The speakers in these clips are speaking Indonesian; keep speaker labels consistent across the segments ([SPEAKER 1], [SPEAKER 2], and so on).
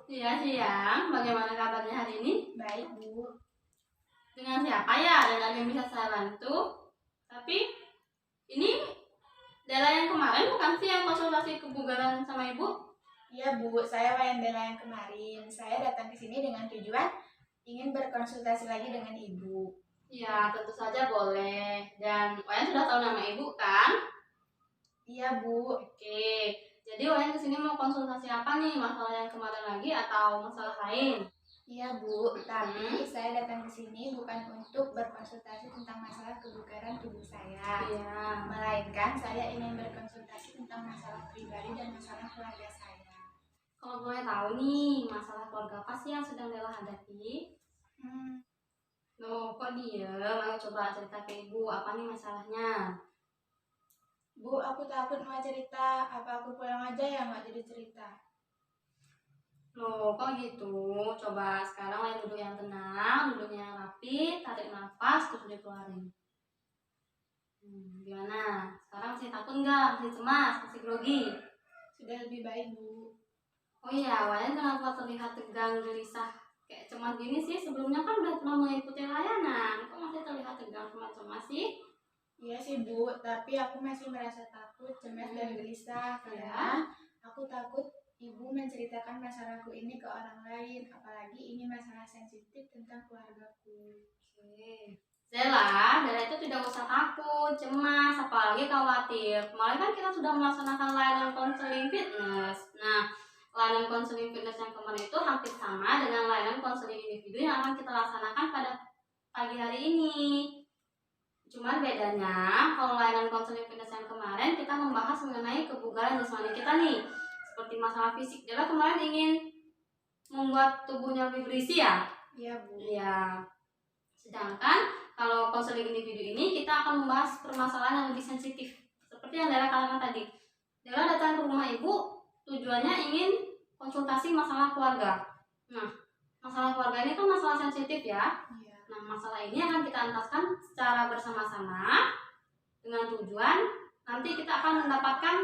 [SPEAKER 1] Iya, siang. Bagaimana kabarnya hari ini?
[SPEAKER 2] Baik, Bu.
[SPEAKER 1] Dengan siapa ya? Dan ada yang bisa saya bantu? Tapi ini Dela yang kemarin bukan sih yang konsultasi kebugaran sama Ibu?
[SPEAKER 2] Iya, Bu. Saya Wayan Bella yang kemarin. Saya datang ke sini dengan tujuan ingin berkonsultasi lagi dengan Ibu.
[SPEAKER 1] Ya, tentu saja boleh. Dan Wayan sudah tahu nama Ibu kan?
[SPEAKER 2] Iya, Bu.
[SPEAKER 1] Oke. Jadi Wayan kesini mau konsultasi apa nih? Masalah yang kemarin lagi atau masalah lain?
[SPEAKER 2] Iya, Bu. Tapi saya datang ke sini bukan untuk berkonsultasi tentang masalah kebugaran tubuh saya.
[SPEAKER 1] Iya.
[SPEAKER 2] Melainkan saya ingin berkonsultasi tentang masalah pribadi dan masalah keluarga saya.
[SPEAKER 1] Kalau boleh tahu nih, masalah keluarga apa sih yang sedang Dela hadapi? Loh, kok diem? Ayo coba cerita ke Ibu, apa nih masalahnya?
[SPEAKER 2] Bu, aku takut mau cerita. Apa aku pulang aja ya nggak jadi cerita?
[SPEAKER 1] Loh, kok gitu? Coba sekarang Wayan duduk yang tenang, duduknya yang rapi, tarik nafas, terus dikeluarin. Gimana? Sekarang masih takut nggak? Masih cemas? Masih grogi?
[SPEAKER 2] Sudah lebih baik, Bu.
[SPEAKER 1] Oh iya, Wayan kenapa terlihat tegang, gelisah, kayak cemas gini sih? Sebelumnya kan udah pernah mengikuti layanan, kok masih terlihat tegang sama cemas sih?
[SPEAKER 2] Iya sih, Bu, tapi aku masih merasa takut, cemas, dan gelisah karena aku takut Ibu menceritakan masalahku ini ke orang lain, apalagi ini masalah sensitif tentang keluargaku.
[SPEAKER 1] Oke. Dela itu tidak usah takut, cemas, apalagi khawatir. Kemarin kan kita sudah melaksanakan layanan konseling fitness. Nah, layanan konseling fitness yang kemarin itu hampir sama dengan layanan konseling individu yang akan kita laksanakan pada pagi hari ini. Cuman bedanya, kalau layanan konseling fitness yang kemarin kita membahas mengenai kebugaran jasmani kita nih, seperti masalah fisik. Dela kemarin ingin membuat tubuhnya lebih berisi ya?
[SPEAKER 2] Iya, Bu.
[SPEAKER 1] Iya. Sedangkan kalau konseling individu ini kita akan membahas permasalahan yang lebih sensitif. Seperti yang Dela katakan tadi. Dela datang ke rumah Ibu tujuannya ingin konsultasi masalah keluarga. Nah, masalah keluarga ini kan masalah sensitif ya.
[SPEAKER 2] Iya.
[SPEAKER 1] Nah, masalah ini akan kita entaskan secara bersama-sama dengan tujuan nanti kita akan mendapatkan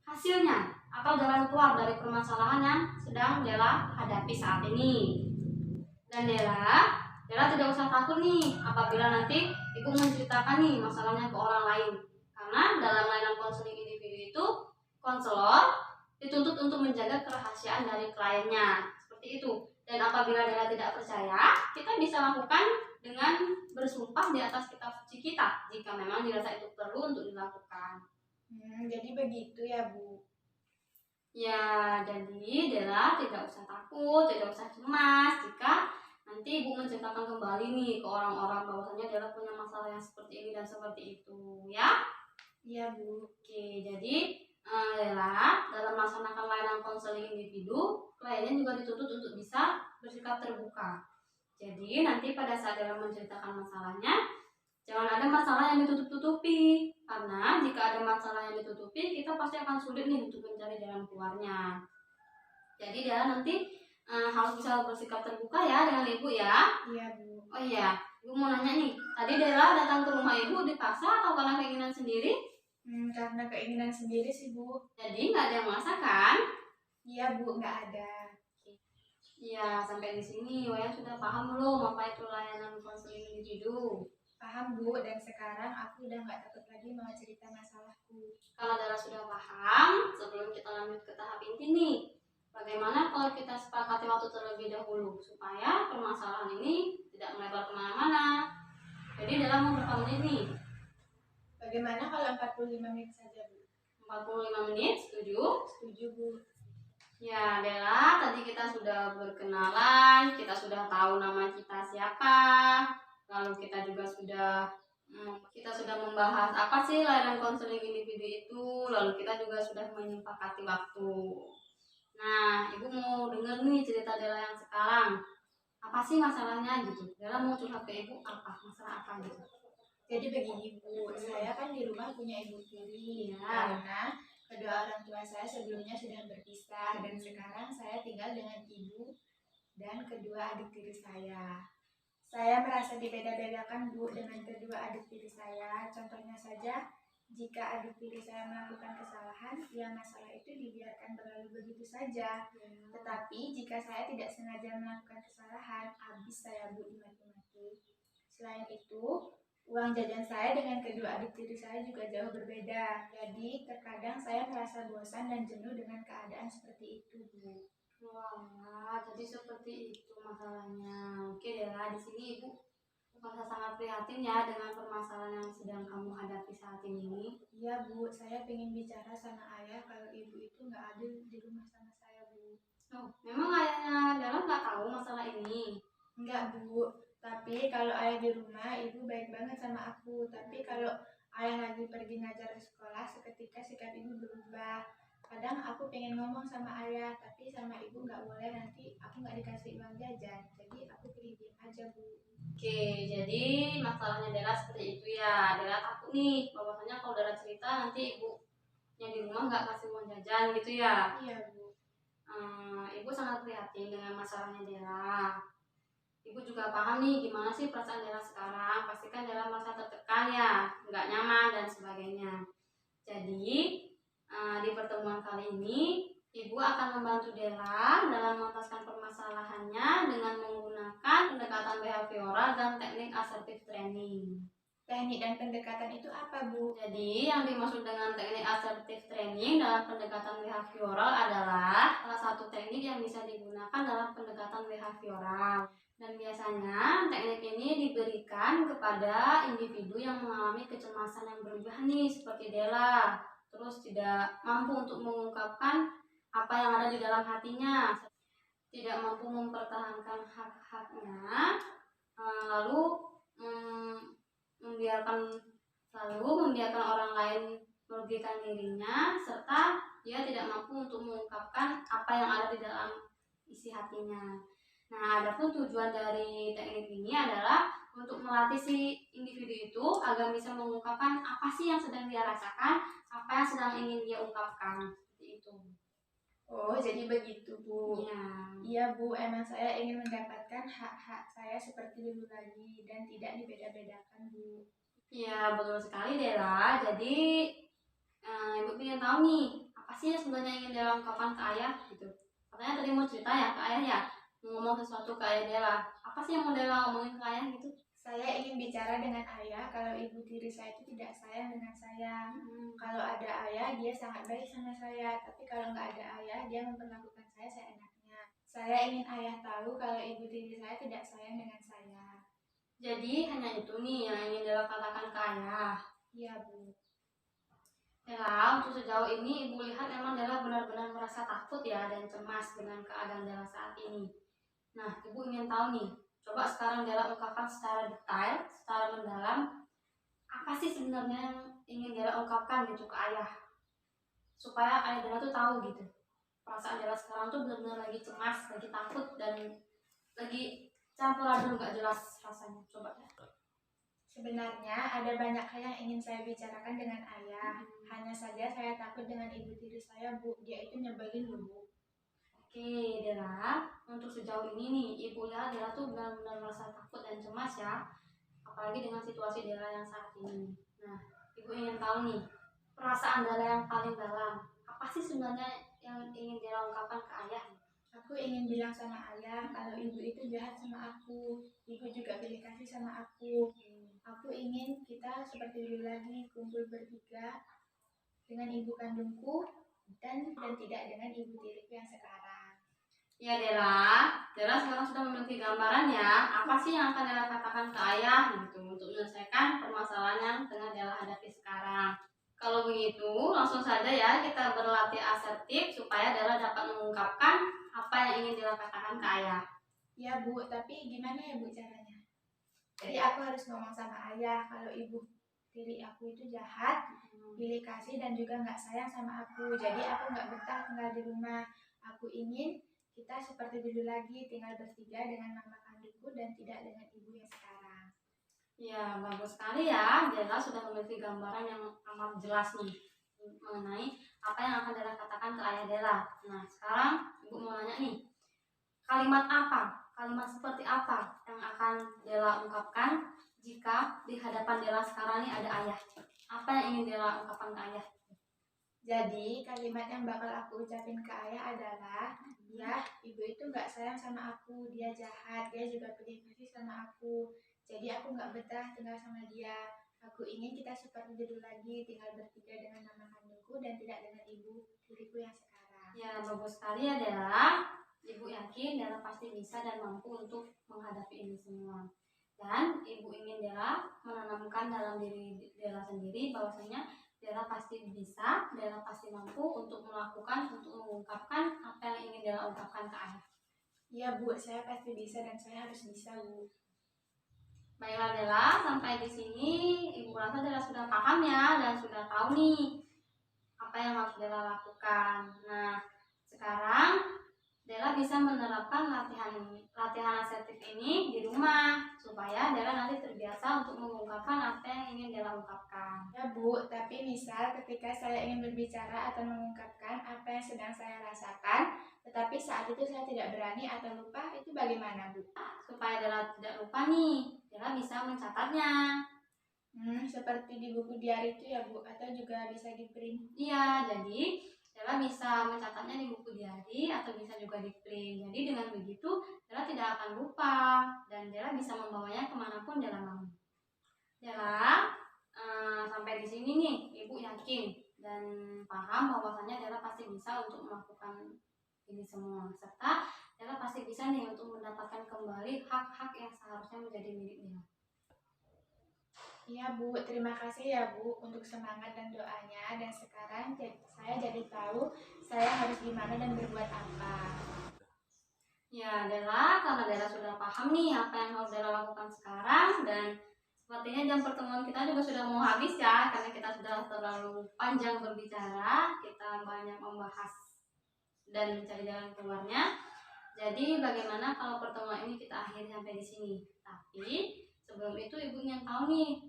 [SPEAKER 1] hasilnya atau jalan keluar dari permasalahan yang sedang Dela hadapi saat ini. Dan Dela tidak usah takut nih apabila nanti Ibu menceritakan nih masalahnya ke orang lain. Karena dalam layanan konseling individu itu, konselor dituntut untuk menjaga kerahasiaan dari kliennya. Seperti itu. Dan apabila Dela tidak percaya, kita bisa lakukan dengan bersumpah di atas kitab suci kita jika memang dirasa itu perlu untuk dilakukan.
[SPEAKER 2] Jadi begitu ya, Bu.
[SPEAKER 1] Ya, jadi Dela tidak usah takut, tidak usah cemas jika nanti Ibu menceritakan kembali nih ke orang-orang bahwasanya Dela punya masalah yang seperti ini dan seperti itu, ya?
[SPEAKER 2] Iya, Bu.
[SPEAKER 1] Oke, jadi Dela dalam melaksanakan layanan konseling individu, kliennya juga dituntut untuk bisa bersikap terbuka. Jadi nanti pada saat Dela menceritakan masalahnya, jangan ada masalah yang ditutup-tutupi. Karena jika ada masalah yang ditutupi, kita pasti akan sulit nih untuk mencari jalan keluarnya. Jadi Dela nanti harus bisa bersikap terbuka ya dengan Ibu ya.
[SPEAKER 2] Iya, Bu.
[SPEAKER 1] Oh iya, Ibu mau nanya nih. Tadi Dela datang ke rumah Ibu dipaksa atau karena keinginan sendiri?
[SPEAKER 2] Karena keinginan sendiri sih, Bu.
[SPEAKER 1] Jadi nggak ada yang maksa kan?
[SPEAKER 2] Iya, Bu, nggak ada.
[SPEAKER 1] Iya, sampai di sini Wayan sudah paham belum apa itu layanan konseling individu?
[SPEAKER 2] Paham, Bu, dan sekarang aku udah nggak takut lagi mau cerita masalahku.
[SPEAKER 1] Kalau Dela sudah paham, sebelum kita lanjut ke tahap inti nih, bagaimana kalau kita sepakati waktu terlebih dahulu supaya permasalahan ini tidak melebar kemana-mana? Jadi dalam beberapa menit nih.
[SPEAKER 2] Bagaimana kalau 45 menit saja, Bu?
[SPEAKER 1] 45 menit, setuju?
[SPEAKER 2] Setuju, Bu.
[SPEAKER 1] Ya, Dela, tadi kita sudah berkenalan, kita sudah tahu nama kita siapa, lalu kita juga sudah membahas apa sih layanan konseling individu itu, lalu kita juga sudah menyepakati waktu. Nah, Ibu mau denger nih cerita Dela yang sekarang. Apa sih masalahnya gitu? Dela mau curhat ke Ibu apa? Masalah apa gitu?
[SPEAKER 2] Jadi begini, Bu, saya kan di rumah punya ibu tiri
[SPEAKER 1] Ya.
[SPEAKER 2] karena kedua orang tua saya sebelumnya sudah berpisah dan sekarang saya tinggal dengan ibu dan kedua adik tiri saya. Saya merasa dibeda-bedakan, Bu, dengan kedua adik tiri saya. Contohnya saja, jika adik tiri saya melakukan kesalahan, ya masalah itu dibiarkan berlalu begitu saja. Tetapi jika saya tidak sengaja melakukan kesalahan, habis saya Bu dimaki-maki. Selain itu, uang jajan saya dengan kedua adik tiri saya juga jauh berbeda. Jadi terkadang saya merasa bosan dan jenuh dengan keadaan seperti itu, Bu.
[SPEAKER 1] Wah, jadi seperti itu masalahnya. Oke deh lah, di sini Ibu merasa sangat prihatin ya dengan permasalahan yang sedang kamu hadapi saat ini.
[SPEAKER 2] Iya Bu, saya pengen bicara sama ayah kalau ibu itu nggak ada di rumah sama saya Bu.
[SPEAKER 1] Oh, memang ayahnya Dara nggak tahu masalah ini?
[SPEAKER 2] Enggak Bu, tapi kalau ayah di rumah ibu baik banget sama aku. Tapi kalau ayah lagi pergi ngajar di sekolah, seketika sikap ibu berubah. Kadang aku pengen ngomong sama ayah, tapi sama ibu nggak boleh, nanti aku nggak dikasih uang jajan. Jadi aku pilih diam aja Bu.
[SPEAKER 1] Oke, jadi masalahnya Dara seperti itu ya. Dara takut nih, bahwasanya kalau Dara cerita nanti ibunya di rumah nggak kasih uang jajan gitu ya.
[SPEAKER 2] Iya Bu.
[SPEAKER 1] Ibu sangat prihatin dengan masalahnya Dara. Ibu juga paham nih gimana sih perasaan Dara sekarang. Pastikan Dara merasa tertekan ya, nggak nyaman dan sebagainya. Jadi di pertemuan kali ini Ibu akan membantu Dara dalam mengentaskan permasalahannya dengan menggunakan pendekatan behavioral dan teknik assertive training.
[SPEAKER 2] Teknik dan pendekatan itu apa Bu?
[SPEAKER 1] Jadi yang dimaksud dengan teknik assertive training dalam pendekatan behavioral adalah salah satu teknik yang bisa digunakan dalam pendekatan behavioral. Dan biasanya teknik ini diberikan kepada individu yang mengalami kecemasan yang berlebihan nih seperti Della, terus tidak mampu untuk mengungkapkan apa yang ada di dalam hatinya, tidak mampu mempertahankan hak-haknya, lalu membiarkan orang lain merugikan dirinya, serta dia tidak mampu untuk mengungkapkan apa yang ada di dalam isi hatinya. Nah, adapun tujuan dari teknik ini adalah untuk melatih si individu itu agar bisa mengungkapkan apa sih yang sedang dia rasakan, apa yang sedang ingin dia ungkapkan, seperti itu.
[SPEAKER 2] Oh, jadi begitu Bu.
[SPEAKER 1] Iya.
[SPEAKER 2] Iya Bu, emang saya ingin mendapatkan hak-hak saya seperti dulu lagi dan tidak dibeda-bedakan Bu.
[SPEAKER 1] Iya, betul sekali Dela. Jadi Ibu ingin tahu nih, apa sih yang sebenarnya ingin Dela ungkapkan ke ayah gitu. Katanya tadi mau cerita ya ke ayah ya, mau ngomong sesuatu ke ayah Dela. Apa sih yang mau Dela ngomongin ke ayah gitu?
[SPEAKER 2] Saya ingin bicara dengan ayah kalau ibu tiri saya itu tidak sayang dengan saya. Kalau ada ayah, dia sangat baik sama saya. Tapi kalau nggak ada ayah, dia memperlakukan saya seenaknya. Saya ingin ayah tahu kalau ibu tiri saya tidak sayang dengan saya.
[SPEAKER 1] Jadi hanya itu nih yang ingin Dela katakan ke ayah.
[SPEAKER 2] Iya Bu.
[SPEAKER 1] Dela, untuk sejauh ini Ibu lihat memang Dela benar-benar merasa takut ya dan cemas dengan keadaan Dela saat ini. Nah, Ibu ingin tahu nih, coba sekarang Dela ungkapkan secara detail, secara mendalam, apa sih sebenarnya yang ingin Dela ungkapkan gitu ke ayah, supaya ayah Dela tuh tahu gitu perasaan Dela sekarang tuh benar-benar lagi cemas, lagi takut, dan lagi campur aduk nggak jelas rasanya. Coba ya.
[SPEAKER 2] Sebenarnya ada banyak hal yang ingin saya bicarakan dengan ayah. Hanya saja saya takut dengan ibu tiri saya Bu. Dia itu nyebelin loh Bu.
[SPEAKER 1] Oke Dela, untuk sejauh ini nih Ibu lihat Dela tuh benar-benar merasa takut dan cemas ya, apalagi dengan situasi Dela yang saat ini. Nah, Ibu ingin tahu nih, perasaan Dela yang paling dalam, apa sih sebenarnya yang ingin Dela ungkapkan ke ayah?
[SPEAKER 2] Aku ingin bilang sama ayah kalau ibu itu jahat sama aku. Ibu juga pilih kasih sama aku. Aku ingin kita seperti dulu lagi, kumpul bertiga dengan ibu kandungku dan tidak dengan ibu tiriku yang sekarang.
[SPEAKER 1] Ya Dela sekarang sudah memiliki gambaran ya, apa sih yang akan Dela katakan ke ayah gitu untuk menyelesaikan permasalahan yang tengah Dela hadapi sekarang. Kalau begitu, langsung saja ya kita berlatih asertif supaya Dela dapat mengungkapkan apa yang ingin Dela katakan ke ayah.
[SPEAKER 2] Ya Bu, tapi gimana ya Bu caranya? Jadi aku harus ngomong sama ayah kalau ibu tiri aku itu jahat, pilih kasih dan juga nggak sayang sama aku. Jadi aku nggak betah tinggal di rumah. Aku ingin kita seperti dulu lagi, tinggal bertiga dengan mama kandungku dan tidak dengan ibu yang sekarang.
[SPEAKER 1] Ya, bagus sekali ya. Dela sudah memiliki gambaran yang amat jelas nih mengenai apa yang akan Dela katakan ke ayah Dela. Nah, sekarang Ibu mau nanya nih, kalimat seperti apa yang akan Dela ungkapkan jika di hadapan Dela sekarang ini ada ayah? Apa yang ingin Dela ungkapkan ke ayah?
[SPEAKER 2] Jadi kalimat yang bakal aku ucapin ke ayah adalah, ya ibu itu nggak sayang sama aku, dia jahat, dia juga pedih kasih sama aku. Jadi aku nggak betah tinggal sama dia. Aku ingin kita seperti dulu lagi, tinggal bertiga dengan nama kandungku dan tidak dengan ibu tiriku yang sekarang.
[SPEAKER 1] Ya, bagus sekali ya Dela. Ibu yakin Dela pasti bisa dan mampu untuk menghadapi ini semua. Dan ibu ingin Dela menanamkan dalam diri Dela sendiri bahwasanya Dela pasti bisa, Dela pasti mampu untuk melakukan, untuk mengungkapkan apa yang ingin Dela ungkapkan ke ayah.
[SPEAKER 2] Iya Bu, saya pasti bisa dan saya harus bisa Bu.
[SPEAKER 1] Baiklah Dela, sampai di sini ibu rasa Dela sudah paham ya dan sudah tahu nih apa yang harus Dela lakukan. Nah, sekarang Dela bisa menerapkan latihan asertif ini di rumah supaya Dela nanti terbiasa untuk mengungkapkan apa yang ingin Dela ungkapkan.
[SPEAKER 2] Ya Bu, tapi misal ketika saya ingin berbicara atau mengungkapkan apa yang sedang saya rasakan, tetapi saat itu saya tidak berani atau lupa, itu bagaimana Bu?
[SPEAKER 1] Supaya Dela tidak lupa nih, Dela bisa mencatatnya.
[SPEAKER 2] Seperti di buku diary itu ya Bu, atau juga bisa di print?
[SPEAKER 1] Iya, jadi Dela bisa mencatatnya di buku diary atau bisa juga di print. Jadi dengan begitu Dela tidak akan lupa dan Dela bisa membawanya kemanapun Dela mau. Dela, sampai di sini nih Ibu yakin dan paham bahwasanya Dela pasti bisa untuk melakukan ini semua, serta Dela pasti bisa nih untuk mendapatkan kembali hak-hak yang seharusnya menjadi milik Dela.
[SPEAKER 2] Iya Bu, terima kasih ya Bu untuk semangat dan doanya. Dan sekarang saya jadi tahu saya harus gimana dan berbuat apa.
[SPEAKER 1] Ya Dela, karena Dela sudah paham nih apa yang harus Dela lakukan sekarang, dan sepertinya jam pertemuan kita juga sudah mau habis ya, karena kita sudah terlalu panjang berbicara, kita banyak membahas dan mencari jalan keluarnya. Jadi bagaimana kalau pertemuan ini kita akhiri sampai di sini? Tapi sebelum itu Ibu ingin tahu nih,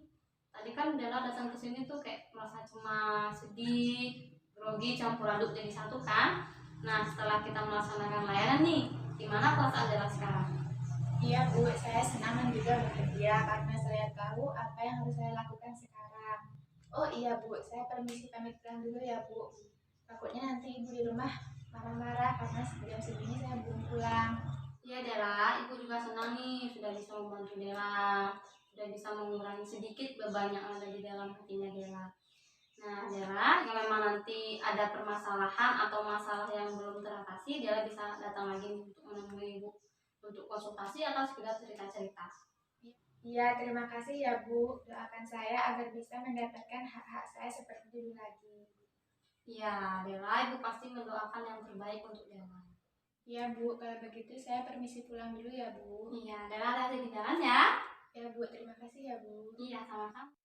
[SPEAKER 1] tadi kan Dela datang ke sini tuh kayak merasa cemas, sedih, grogi, campur aduk jadi satu kan? Nah, setelah kita melaksanakan layanan nih, gimana perasaan Dela sekarang?
[SPEAKER 2] Iya Bu, saya senang dan juga bahagia karena saya tahu apa yang harus saya lakukan sekarang. Oh iya Bu, saya permisi pamit pulang dulu ya Bu. Takutnya nanti Ibu di rumah marah-marah karena jam segini saya belum pulang.
[SPEAKER 1] Iya Dela, Ibu juga senang nih sudah bisa membantu Dela, sudah bisa mengurangi sedikit beban yang ada di dalam hatinya Dela. Nah Dela, kalau memang nanti ada permasalahan atau masalah yang belum teratasi, Dela bisa datang lagi untuk menemui Ibu untuk konsultasi atau sekedar cerita-cerita.
[SPEAKER 2] Iya, terima kasih ya Bu. Doakan saya agar bisa mendapatkan hak-hak saya seperti dulu lagi.
[SPEAKER 1] Iya Dela, Ibu pasti mendoakan yang terbaik untuk Dela.
[SPEAKER 2] Iya Bu, kalau begitu saya permisi pulang dulu ya Bu.
[SPEAKER 1] Iya, Dela hati di jalan ya.
[SPEAKER 2] Ya Bu, terima kasih ya Bu.
[SPEAKER 1] Iya, sama-sama.